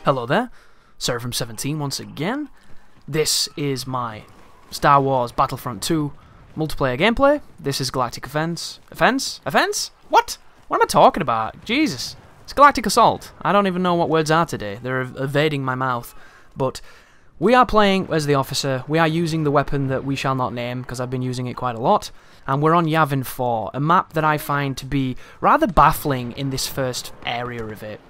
Hello there, Sarah from 17 once again. This is my Star Wars Battlefront 2 multiplayer gameplay. This is Galactic Offense. Offense? What? What am I talking about? Jesus. It's Galactic Assault. I don't even know what words are today. They're evading my mouth. But we are playing as the officer. We are using the weapon that we shall not name because I've been using it quite a lot. And we're on Yavin 4, a map that I find to be rather baffling in this first area of it.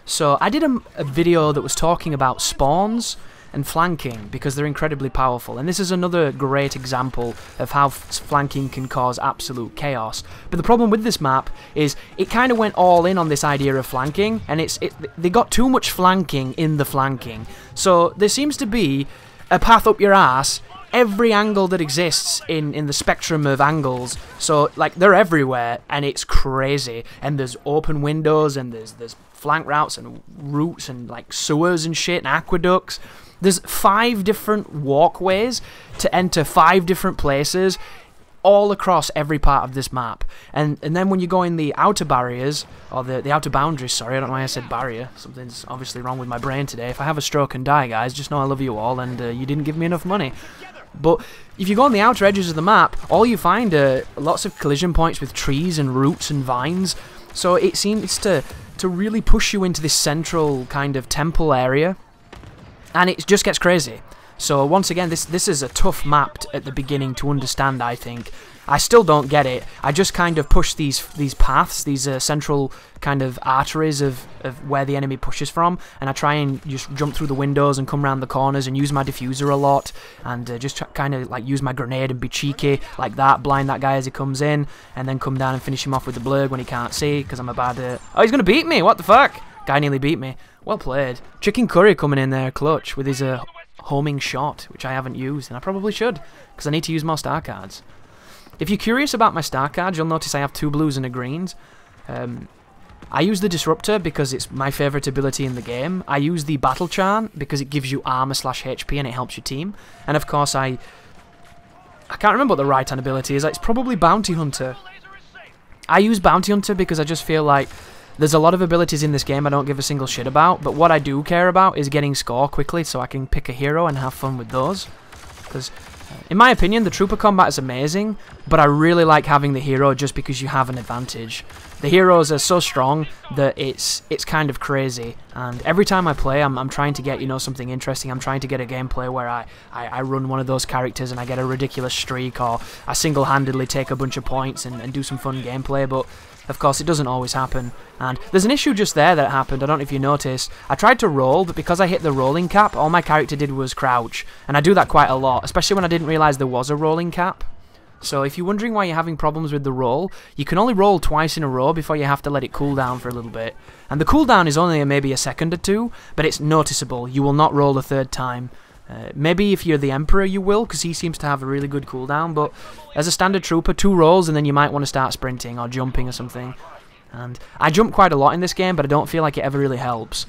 So I did a video that was talking about spawns and flanking because they're incredibly powerful, and this is another great example of how flanking can cause absolute chaos. But the problem with this map is it kind of went all in on this idea of flanking, and they got too much flanking in the flanking. So there seems to be a path up your ass every angle that exists in the spectrum of angles. So like they're everywhere and it's crazy, and there's open windows and there's flank routes and routes and like sewers and shit and aqueducts. There's 5 different walkways to enter 5 different places all across every part of this map. And then when you go in the outer barriers, or the outer boundaries, sorry, I don't know why I said barrier. Something's obviously wrong with my brain today. If I have a stroke and die, guys, just know I love you all, and you didn't give me enough money. But if you go on the outer edges of the map, all you find are lots of collision points with trees and roots and vines. So it seems to really push you into this central kind of temple area, and it just gets crazy. So once again, this is a tough map at the beginning to understand, I think. I still don't get it. I just kind of push these paths, these central kind of arteries of where the enemy pushes from, and I try and just jump through the windows and come around the corners and use my diffuser a lot, and just kind of like use my grenade and be cheeky like that, blind that guy as he comes in, and then come down and finish him off with the blerg when he can't see, because I'm a bad... Oh, he's going to beat me! What the fuck? Guy nearly beat me. Well played. Chicken Curry coming in there clutch with his homing shot, which I haven't used, and I probably should, because I need to use more star cards. If you're curious about my star cards, you'll notice I have 2 blues and a greens. I use the Disruptor because it's my favourite ability in the game. I use the Battle Chant because it gives you armor/HP and it helps your team. And of course I can't remember what the right-hand ability is. It's probably Bounty Hunter. I use Bounty Hunter because I just feel like there's a lot of abilities in this game I don't give a single shit about, but what I do care about is getting score quickly so I can pick a hero and have fun with those. Because in my opinion, the trooper combat is amazing, but I really like having the hero just because you have an advantage. The heroes are so strong that it's kind of crazy, and every time I play, I'm trying to get, you know, something interesting. I'm trying to get a gameplay where I run one of those characters and I get a ridiculous streak, or I single-handedly take a bunch of points and do some fun gameplay, but of course it doesn't always happen. And there's an issue just there that happened. I don't know if you noticed. I tried to roll, but because I hit the rolling cap, all my character did was crouch, and I do that quite a lot, especially when I didn't realise there was a rolling cap. So if you're wondering why you're having problems with the roll, you can only roll twice in a row before you have to let it cool down for a little bit. And the cooldown is only maybe a second or 2, but it's noticeable. You will not roll a 3rd time. Maybe if you're the Emperor you will, because he seems to have a really good cooldown, but as a standard trooper, 2 rolls and then you might want to start sprinting or jumping or something. And I jump quite a lot in this game, but I don't feel like it ever really helps.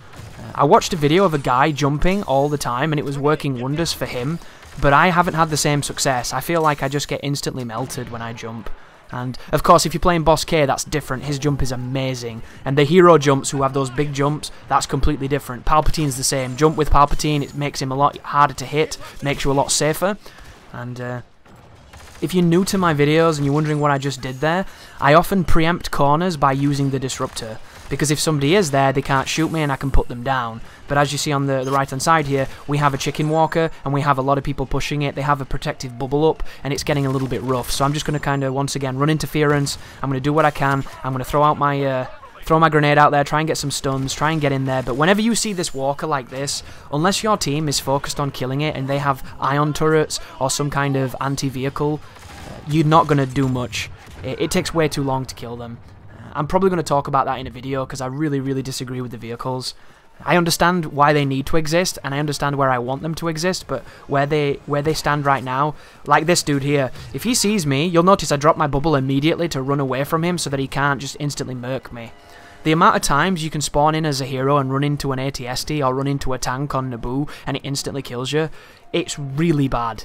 I watched a video of a guy jumping all the time and it was working wonders for him, but I haven't had the same success. I feel like I just get instantly melted when I jump. And of course, if you're playing Boss K, that's different. His jump is amazing. And the hero jumps, who have those big jumps, that's completely different. Palpatine's the same. Jump with Palpatine, it makes him a lot harder to hit, makes you a lot safer. And if you're new to my videos and you're wondering what I just did there, I often preempt corners by using the Disruptor. Because if somebody is there, they can't shoot me and I can put them down. But as you see on the right-hand side here, we have a chicken walker and we have a lot of people pushing it. They have a protective bubble up and it's getting a little bit rough. So I'm just going to kind of, once again, run interference. I'm going to do what I can. I'm going to throw out my... throw my grenade out there, try and get some stuns, try and get in there. But whenever you see this walker like this, unless your team is focused on killing it and they have ion turrets or some kind of anti-vehicle, you're not going to do much. It takes way too long to kill them. I'm probably going to talk about that in a video because I really disagree with the vehicles. I understand why they need to exist, and I understand where I want them to exist, but where they stand right now, like this dude here, if he sees me, you'll notice I drop my bubble immediately to run away from him so that he can't just instantly murk me. The amount of times you can spawn in as a hero and run into an AT-ST or run into a tank on Naboo and it instantly kills you, it's really bad.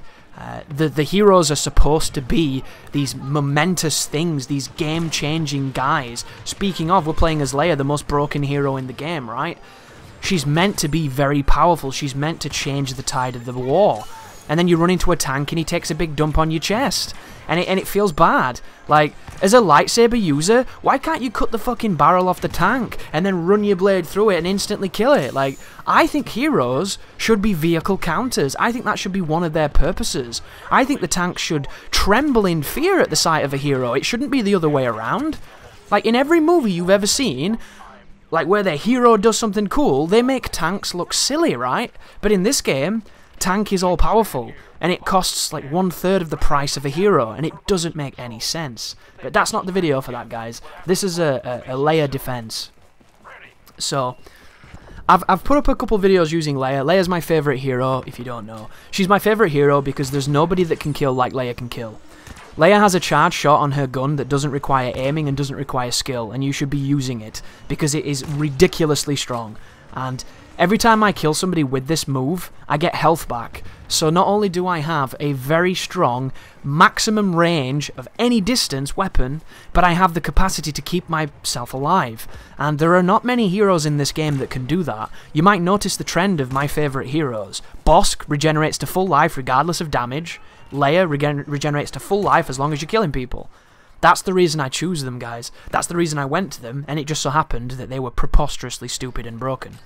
The heroes are supposed to be these momentous things, these game-changing guys. Speaking of, we're playing as Leia, the most broken hero in the game, right? She's meant to be very powerful. She's meant to change the tide of the war. And then you run into a tank and he takes a big dump on your chest. And it feels bad. Like, as a lightsaber user, why can't you cut the fucking barrel off the tank and then run your blade through it and instantly kill it? Like, I think heroes should be vehicle counters. I think that should be one of their purposes. I think the tank should tremble in fear at the sight of a hero. It shouldn't be the other way around. Like, in every movie you've ever seen, like, where their hero does something cool, they make tanks look silly, right? But in this game, tank is all powerful, and it costs like 1/3 of the price of a hero, and it doesn't make any sense. But that's not the video for that, guys. This is a Leia defense. So, I've put up a couple videos using Leia. Leia's my favorite hero, if you don't know. She's my favorite hero because there's nobody that can kill like Leia can kill. Leia has a charge shot on her gun that doesn't require aiming and doesn't require skill, and you should be using it because it is ridiculously strong. And every time I kill somebody with this move, I get health back. So not only do I have a very strong maximum range of any distance weapon, but I have the capacity to keep myself alive. And there are not many heroes in this game that can do that. You might notice the trend of my favourite heroes. Bosk regenerates to full life regardless of damage. Leia regenerates to full life as long as you're killing people. That's the reason I choose them, guys. That's the reason I went to them, and it just so happened that they were preposterously stupid and broken.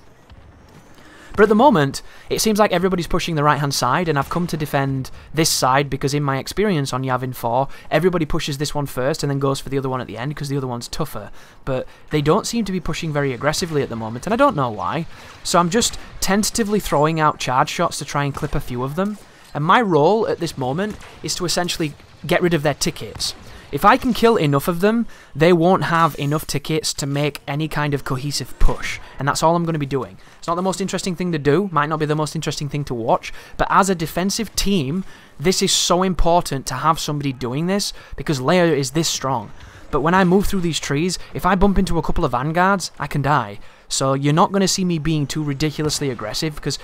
But at the moment, it seems like everybody's pushing the right-hand side, and I've come to defend this side because in my experience on Yavin 4, everybody pushes this one first and then goes for the other one at the end because the other one's tougher. But they don't seem to be pushing very aggressively at the moment, and I don't know why. So I'm just tentatively throwing out charge shots to try and clip a few of them. And my role at this moment is to essentially get rid of their tickets. If I can kill enough of them, they won't have enough tickets to make any kind of cohesive push. And that's all I'm going to be doing. It's not the most interesting thing to do, might not be the most interesting thing to watch, but as a defensive team, this is so important to have somebody doing this, because Leia is this strong. But when I move through these trees, if I bump into a couple of vanguards, I can die. So you're not going to see me being too ridiculously aggressive, because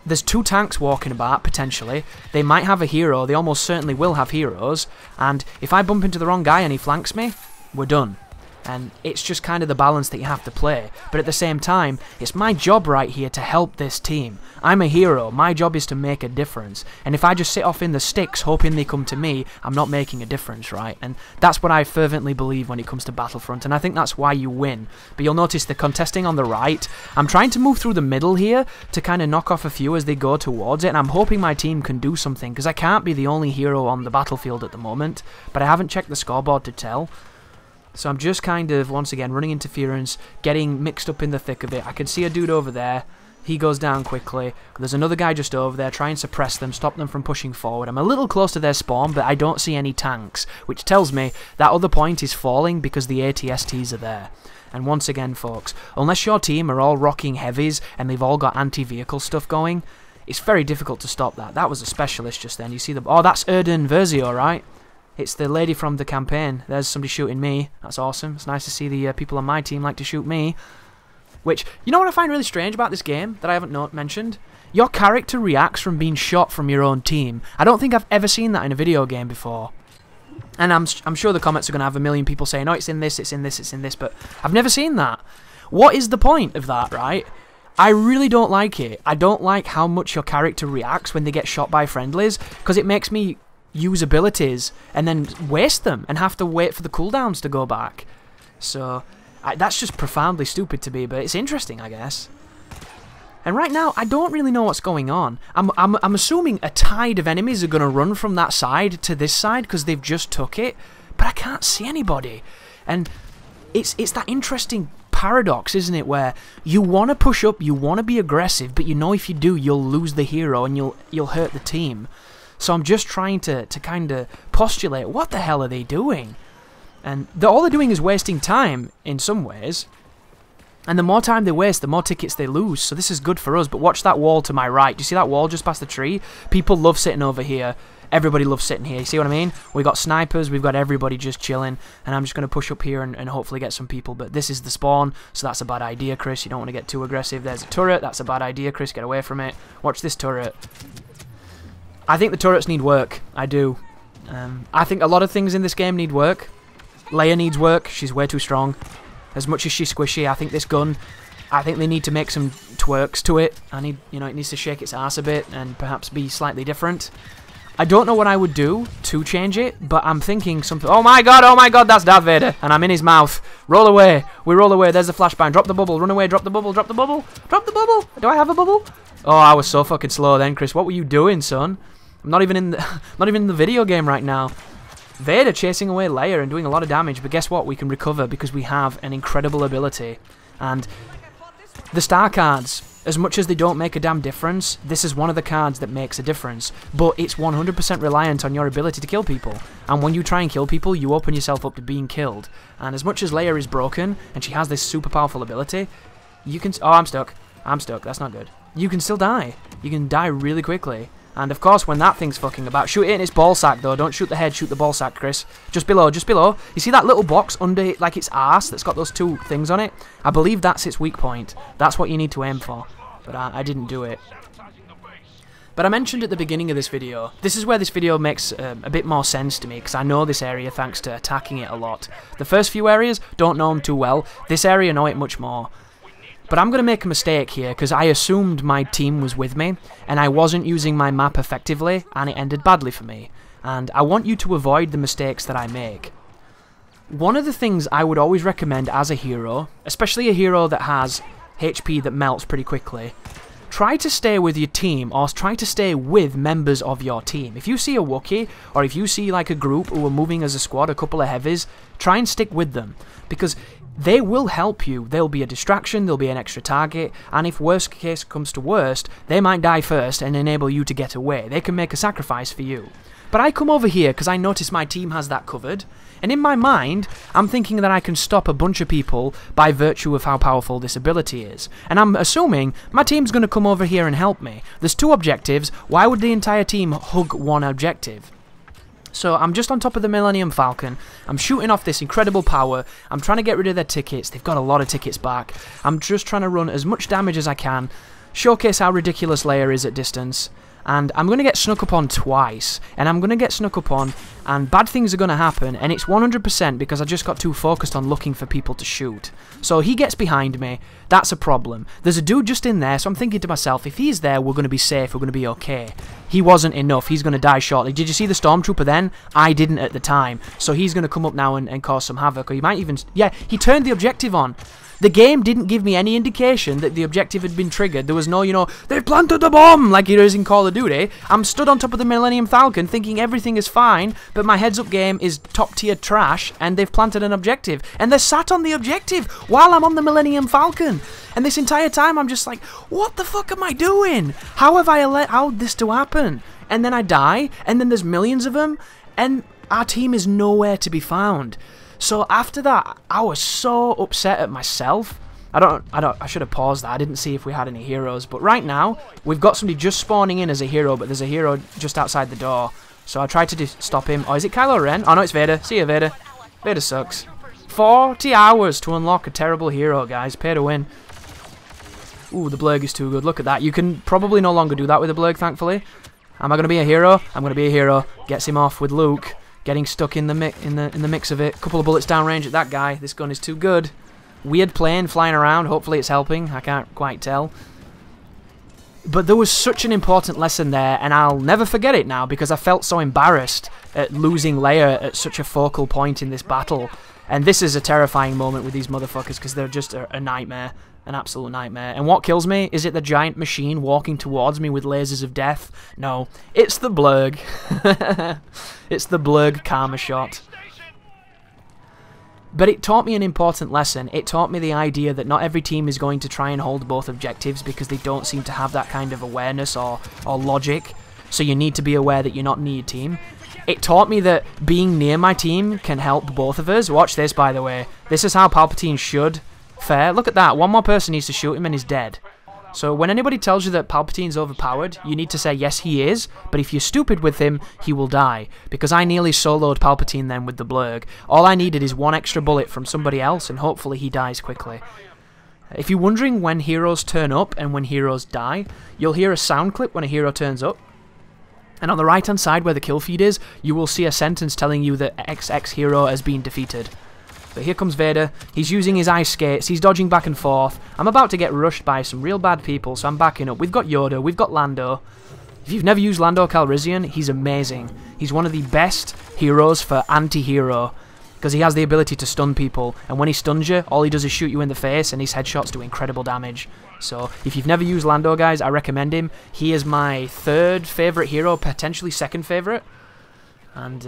there's two tanks walking about, potentially. They might have a hero, they almost certainly will have heroes, and if I bump into the wrong guy and he flanks me, we're done. And it's just kind of the balance that you have to play. But at the same time, it's my job right here to help this team. I'm a hero, my job is to make a difference. And if I just sit off in the sticks hoping they come to me, I'm not making a difference, right? And that's what I fervently believe when it comes to Battlefront, and I think that's why you win. But you'll notice the contesting on the right. I'm trying to move through the middle here to kind of knock off a few as they go towards it, and I'm hoping my team can do something, because I can't be the only hero on the battlefield at the moment, but I haven't checked the scoreboard to tell. So I'm just kind of, once again, running interference, getting mixed up in the thick of it. I can see a dude over there. He goes down quickly. There's another guy just over there. Try and suppress them, stop them from pushing forward. I'm a little close to their spawn, but I don't see any tanks, which tells me that other point is falling because the ATSTs are there. And once again, folks, unless your team are all rocking heavies and they've all got anti-vehicle stuff going, it's very difficult to stop that. That was a specialist just then. You see the... Oh, that's Erden Versio, right? It's the lady from the campaign. There's somebody shooting me. That's awesome. It's nice to see the people on my team like to shoot me. Which, you know what I find really strange about this game that I haven't mentioned? Your character reacts from being shot from your own team. I don't think I've ever seen that in a video game before. And I'm sure the comments are going to have a million people saying, oh, it's in this, it's in this, it's in this, but I've never seen that. What is the point of that, right? I really don't like it. I don't like how much your character reacts when they get shot by friendlies, because it makes me use abilities and then waste them and have to wait for the cooldowns to go back. So that's just profoundly stupid to me, but it's interesting, I guess. And right now, I don't really know what's going on. I'm assuming a tide of enemies are going to run from that side to this side because they've just took it, but I can't see anybody. And it's that interesting paradox, isn't it, where you want to push up, you want to be aggressive, but you know if you do, you'll lose the hero and you'll hurt the team. So I'm just trying to kind of postulate, what the hell are they doing? And all they're doing is wasting time in some ways. And the more time they waste, the more tickets they lose. So this is good for us. But watch that wall to my right. Do you see that wall just past the tree? People love sitting over here. Everybody loves sitting here. You see what I mean? We've got snipers. We've got everybody just chilling. And I'm just going to push up here and hopefully get some people. But this is the spawn. So that's a bad idea, Chris. You don't want to get too aggressive. There's a turret. That's a bad idea, Chris. Get away from it. Watch this turret. I think the turrets need work. I do. I think a lot of things in this game need work. Leia needs work. She's way too strong. As much as she's squishy, I think this gun I think they need to make some twerks to it. It needs to shake its ass a bit and perhaps be slightly different. I don't know what I would do to change it, but I'm thinking something. Oh my god, that's Darth Vader, and I'm in his mouth. Roll away. We roll away. There's the flashbang. Drop the bubble. Run away. Drop the bubble. Drop the bubble. Drop the bubble. Do I have a bubble? Oh, I was so fucking slow then, Chris. What were you doing, son? I'm not even in the video game right now. Vader chasing away Leia and doing a lot of damage, but guess what? We can recover because we have an incredible ability. And the star cards, as much as they don't make a damn difference, this is one of the cards that makes a difference. But it's 100% reliant on your ability to kill people. And when you try and kill people, you open yourself up to being killed. And as much as Leia is broken, and she has this super powerful ability, you can... Oh, I'm stuck. I'm stuck. That's not good. You can still die. You can die really quickly. And of course, when that thing's fucking about, shoot it in its ball sack though. Don't shoot the head, shoot the ball sack, Chris. Just below, just below. You see that little box under, like, its arse that's got those two things on it? I believe that's its weak point. That's what you need to aim for. But I didn't do it. But I mentioned at the beginning of this video, this is where this video makes a bit more sense to me, because I know this area thanks to attacking it a lot. The first few areas, don't know them too well. This area, know it much more. But I'm going to make a mistake here, because I assumed my team was with me, and I wasn't using my map effectively, and it ended badly for me. And I want you to avoid the mistakes that I make. One of the things I would always recommend as a hero, especially a hero that has HP that melts pretty quickly, try to stay with your team, or try to stay with members of your team. If you see a Wookiee, or if you see like a group who are moving as a squad, a couple of heavies, try and stick with them, because they will help you. They'll be a distraction, they'll be an extra target, and if worst case comes to worst, they might die first and enable you to get away. They can make a sacrifice for you. But I come over here because I notice my team has that covered, and in my mind, I'm thinking that I can stop a bunch of people by virtue of how powerful this ability is. And I'm assuming my team's going to come over here and help me. There's two objectives, why would the entire team hug one objective? So I'm just on top of the Millennium Falcon, I'm shooting off this incredible power, I'm trying to get rid of their tickets, they've got a lot of tickets back, I'm just trying to run as much damage as I can, showcase how ridiculous Leia is at distance, and I'm going to get snuck up on twice, and I'm going to get snuck up on, and bad things are going to happen, and it's 100% because I just got too focused on looking for people to shoot. So he gets behind me, that's a problem. There's a dude just in there, so I'm thinking to myself, if he's there, we're going to be safe, we're going to be okay. He wasn't enough, he's going to die shortly. Did you see the Stormtrooper then? I didn't at the time. So he's going to come up now and cause some havoc, or he might even... Yeah, he turned the objective on. The game didn't give me any indication that the objective had been triggered. There was no, they've planted the bomb, like it is in Call of Duty. I'm stood on top of the Millennium Falcon thinking everything is fine, but my heads-up game is top-tier trash, and they've planted an objective. And they're sat on the objective while I'm on the Millennium Falcon. And this entire time I'm just like, what the fuck am I doing? How have I allowed this to happen? And then I die, and then there's millions of them, and our team is nowhere to be found. So after that, I was so upset at myself. I should have paused that. I didn't see if we had any heroes. But right now, we've got somebody just spawning in as a hero, but there's a hero just outside the door. So I tried to stop him. Oh, is it Kylo Ren? Oh, no, it's Vader. See you, Vader. Vader sucks. 40 hours to unlock a terrible hero, guys. Pay to win. Ooh, the blerg is too good. Look at that. You can probably no longer do that with the blerg, thankfully. Am I going to be a hero? I'm going to be a hero. Gets him off with Luke. Getting stuck in the mix of it. Couple of bullets downrange at that guy. This gun is too good. Weird plane flying around. Hopefully it's helping. I can't quite tell. But there was such an important lesson there, and I'll never forget it now because I felt so embarrassed at losing Leia at such a focal point in this battle. And this is a terrifying moment with these motherfuckers because they're just a nightmare. An absolute nightmare. And what kills me? Is it the giant machine walking towards me with lasers of death? No. It's the blerg. It's the blerg karma shot. But it taught me an important lesson. It taught me the idea that not every team is going to try and hold both objectives because they don't seem to have that kind of awareness or logic. So you need to be aware that you're not near team. It taught me that being near my team can help both of us. Watch this, by the way. This is how Palpatine should fare. Look at that. One more person needs to shoot him and he's dead. So when anybody tells you that Palpatine's overpowered, you need to say, yes, he is, but if you're stupid with him, he will die. Because I nearly soloed Palpatine then with the blerg. All I needed is one extra bullet from somebody else, and hopefully he dies quickly. If you're wondering when heroes turn up and when heroes die, you'll hear a sound clip when a hero turns up. And on the right-hand side where the kill feed is, you will see a sentence telling you that XX hero has been defeated. But here comes Vader. He's using his ice skates. He's dodging back and forth. I'm about to get rushed by some real bad people, so I'm backing up. We've got Yoda. We've got Lando. If you've never used Lando Calrissian, he's amazing. He's one of the best heroes for anti-hero, because he has the ability to stun people, and when he stuns you, all he does is shoot you in the face, and his headshots do incredible damage. So, if you've never used Lando, guys, I recommend him. He is my third favourite hero, potentially second favourite. And,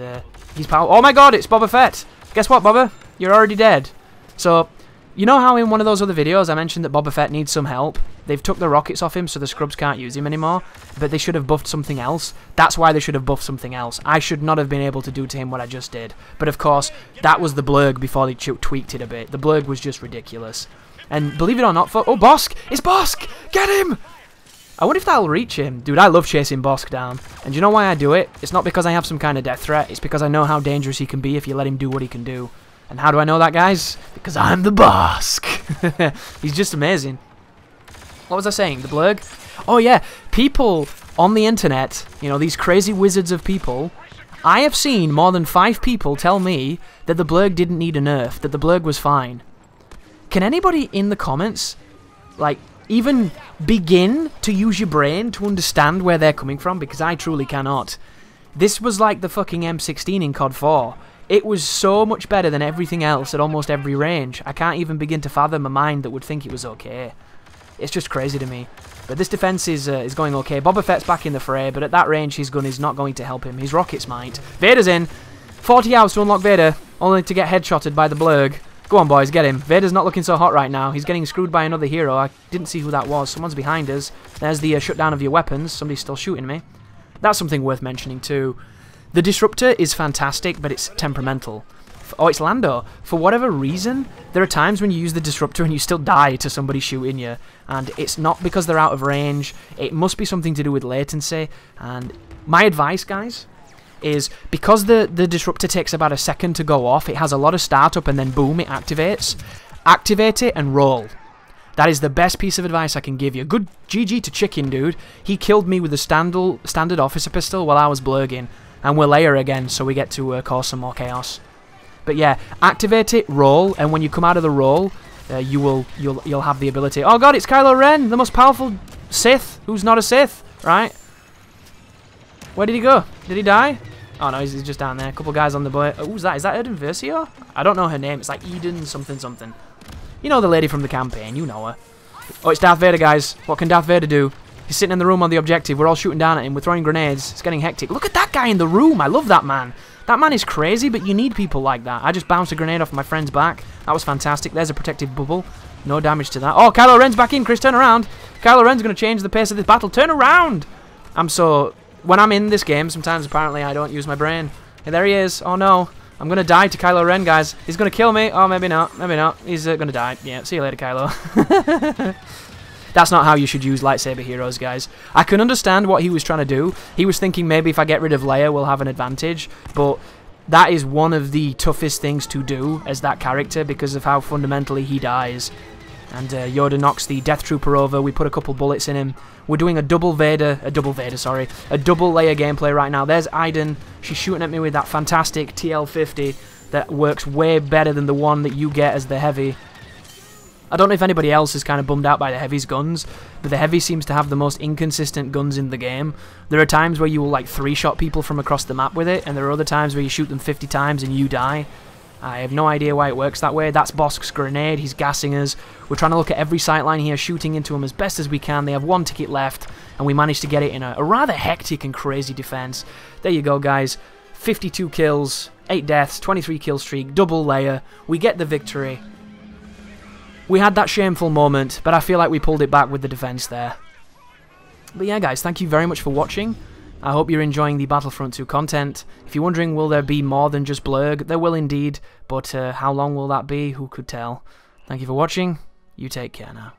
he's powerful. Oh my god, it's Boba Fett! Guess what, Boba? You're already dead. So, you know how in one of those other videos I mentioned that Boba Fett needs some help? They've took the rockets off him so the scrubs can't use him anymore, but they should have buffed something else. That's why they should have buffed something else. I should not have been able to do to him what I just did. But of course, that was the blerg before they tweaked it a bit. The blerg was just ridiculous. And believe it or not, oh, Bosk! It's Bosk! Get him! I wonder if that'll reach him. Dude, I love chasing Bosk down. And do you know why I do it? It's not because I have some kind of death threat. It's because I know how dangerous he can be if you let him do what he can do. And how do I know that, guys? Because I'm the Bosk. He's just amazing. What was I saying? The blerg? Oh yeah, people on the internet, you know, these crazy wizards of people, I have seen more than 5 people tell me that the blerg didn't need a nerf, that the blerg was fine. Can anybody in the comments, like, even begin to use your brain to understand where they're coming from? Because I truly cannot. This was like the fucking M16 in COD 4. It was so much better than everything else at almost every range. I can't even begin to fathom a mind that would think it was okay. It's just crazy to me. But this defense is going okay. Boba Fett's back in the fray, but at that range his gun is not going to help him. His rockets might. Vader's in. 40 hours to unlock Vader, only to get headshotted by the blerg. Go on, boys, get him. Vader's not looking so hot right now. He's getting screwed by another hero. I didn't see who that was. Someone's behind us. There's the shutdown of your weapons. Somebody's still shooting me. That's something worth mentioning too. The Disruptor is fantastic, but it's temperamental. Oh, it's Lando. For whatever reason, there are times when you use the Disruptor and you still die to somebody shooting you. And it's not because they're out of range. It must be something to do with latency. And my advice, guys, is because the Disruptor takes about a second to go off, it has a lot of startup and then boom, it activates. Activate it and roll. That is the best piece of advice I can give you. Good GG to Chicken, dude. He killed me with a standard officer pistol while I was blerging. And we're Leia again, so we get to cause some more chaos. But yeah, activate it, roll, and when you come out of the roll, you'll have the ability. Oh god, it's Kylo Ren, the most powerful Sith, who's not a Sith, right? Where did he go? Did he die? Oh no, he's just down there. A couple guys on the boat. Oh, who's that? Is that Eden Versio? I don't know her name. It's like Eden something something. You know the lady from the campaign. You know her. Oh, it's Darth Vader, guys. What can Darth Vader do? He's sitting in the room on the objective. We're all shooting down at him. We're throwing grenades. It's getting hectic. Look at that guy in the room. I love that man. That man is crazy, but you need people like that. I just bounced a grenade off my friend's back. That was fantastic. There's a protective bubble. No damage to that. Oh, Kylo Ren's back in. Chris, turn around. Kylo Ren's going to change the pace of this battle. Turn around. When I'm in this game, sometimes apparently I don't use my brain. Hey, there he is. Oh, no. I'm going to die to Kylo Ren, guys. He's going to kill me. Oh, maybe not. Maybe not. He's going to die. Yeah, see you later, Kylo. That's not how you should use lightsaber heroes, guys. I can understand what he was trying to do. He was thinking maybe if I get rid of Leia, we'll have an advantage. But that is one of the toughest things to do as that character because of how fundamentally he dies. And Yoda knocks the Death Trooper over. We put a couple bullets in him. We're doing a double Leia gameplay right now. There's Iden. She's shooting at me with that fantastic TL50 that works way better than the one that you get as the Heavy. I don't know if anybody else is kind of bummed out by the Heavy's guns, but the Heavy seems to have the most inconsistent guns in the game. There are times where you will like 3-shot people from across the map with it, and there are other times where you shoot them 50 times and you die. I have no idea why it works that way. That's Bosk's grenade. He's gassing us. We're trying to look at every sight line here, shooting into them as best as we can. They have 1 ticket left, and we managed to get it in a rather hectic and crazy defense. There you go, guys. 52 kills, 8 deaths, 23 kill streak, double Leia. We get the victory. We had that shameful moment, but I feel like we pulled it back with the defense there. But yeah, guys, thank you very much for watching. I hope you're enjoying the Battlefront 2 content. If you're wondering, will there be more than just blerg? There will indeed, but how long will that be? Who could tell? Thank you for watching. You take care now.